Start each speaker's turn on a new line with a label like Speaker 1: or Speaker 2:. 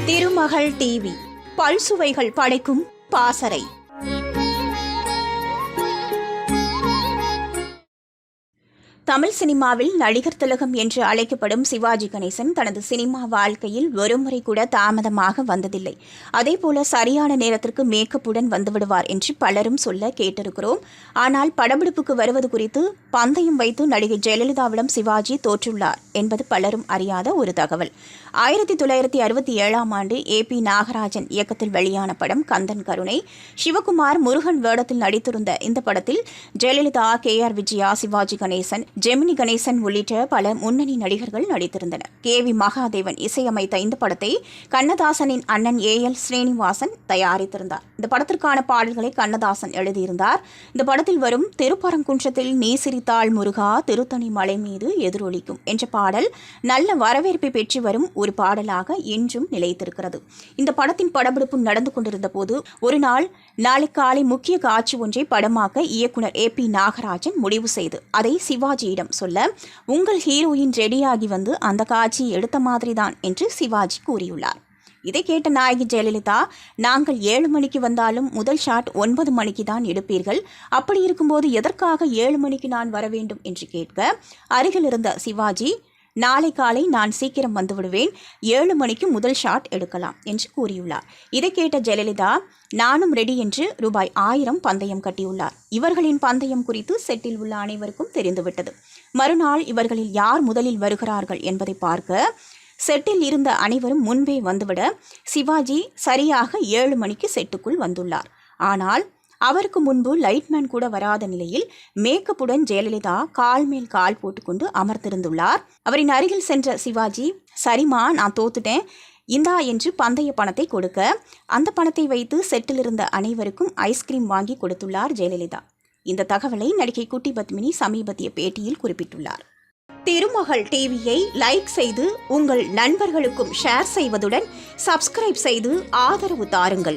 Speaker 1: திருமகள் TV பல்சுவைகள் படைக்கும் பாசறை. தமிழ் சினிமாவில் நடிகர் திலகம் என்று அழைக்கப்படும் சிவாஜி கணேசன் தனது சினிமா வாழ்க்கையில் ஒருமுறை கூட தாமதமாக வந்ததில்லை. அதேபோல சரியான நேரத்திற்கு மேக்கப்புடன் வந்துவிடுவார் என்று பலரும் சொல்ல கேட்டிருக்கிறோம். ஆனால் படப்பிடிப்புக்கு வருவது குறித்து பந்தயம் வைத்து நடிகை ஜெயலலிதாவிடம் சிவாஜி தோற்றுள்ளார் என்பது பலரும் அறியாத ஒரு தகவல். 1967ஆம் ஆண்டு AP நாகராஜன் இயக்கத்தில் வெளியான படம் கந்தன் கருணை. சிவகுமார் முருகன் வேடத்தில் நடித்திருந்த இந்த படத்தில் ஜெயலலிதா, KR விஜயா, சிவாஜி கணேசன், ஜெமினி கணேசன் உள்ளிட்ட பல முன்னணி நடிகர்கள் நடித்திருந்தனர். KV மகாதேவன் இசையமைத்த இந்த படத்தை கண்ணதாசனின் அண்ணன் AL ஸ்ரீனிவாசன் தயாரித்திருந்தார். இந்த படத்திற்கான பாடல்களை கண்ணதாசன் எழுதியிருந்தார். இந்த படத்தில் வரும் திருப்பரங்குன்றத்தில் நீ சிரித்தாள் முருகா திருத்தணி மலை மீது எதிரொலிக்கும் என்ற பாடல் நல்ல வரவேற்பை பெற்று வரும் ஒரு பாடலாக இன்றும் நிலைத்திருக்கிறது. இந்த படத்தின் படப்பிடிப்பு நடந்து கொண்டிருந்த போது ஒரு நாளை காலை முக்கிய காட்சி ஒன்றை படமாக்க இயக்குனர் AP நாகராஜன் முடிவு செய்து அதை சிவாஜியிடம் சொல்ல, உங்கள் ஹீரோயின் ரெடியாகி வந்து அந்த காட்சியை எடுத்த மாதிரிதான் என்று சிவாஜி கூறியுள்ளார். இதை கேட்ட நாயகி ஜெயலலிதா, நாங்கள் 7 மணிக்கு வந்தாலும் முதல் ஷாட் 9 மணிக்கு தான் எடுப்பீர்கள், அப்படி இருக்கும்போது எதற்காக 7 மணிக்கு நான் வர வேண்டும் என்று கேட்க, அருகில் இருந்த சிவாஜி, நாளை காலை நான் சீக்கிரம் வந்துவிடுவேன், 7 மணிக்கு முதல் ஷாட் எடுக்கலாம் என்று கூறியுள்ளார். இதை கேட்ட ஜெயலலிதா, நானும் ரெடி என்று ரூபாய் 1000 பந்தயம் கட்டியுள்ளார். இவர்களின் பந்தயம் குறித்து செட்டில் உள்ள அனைவருக்கும் தெரிந்துவிட்டது. மறுநாள் இவர்களில் யார் முதலில் வருகிறார்கள் என்பதை பார்க்க செட்டில் இருந்த அனைவரும் முன்பே வந்துவிட சிவாஜி சரியாக 7 மணிக்கு செட்டுக்குள் வந்துள்ளார். ஆனால் அவருக்கு முன்பு லைட்மேன் கூட வராத நிலையில் மேக்கப்புடன் ஜெயலலிதா கால் மேல் கால் போட்டுக்கொண்டு அமர்ந்திருந்துள்ளார். அவரின் அருகில் சென்ற சிவாஜி, சரிமா நான் தோத்துட்டேன், இந்தா என்று பந்தய பணத்தை கொடுக்க அந்த பணத்தை வைத்து செட்டில் இருந்த அனைவருக்கும் ஐஸ்கிரீம் வாங்கி கொடுத்துள்ளார் ஜெயலலிதா. இந்த தகவலை நடிகை குட்டி பத்மினி சமீபத்திய பேட்டியில் குறிப்பிட்டுள்ளார். திருமகள் டிவியை லைக் செய்து உங்கள் நண்பர்களுக்கும் ஷேர் செய்வதுடன் சப்ஸ்கிரைப் செய்து ஆதரவு தாருங்கள்.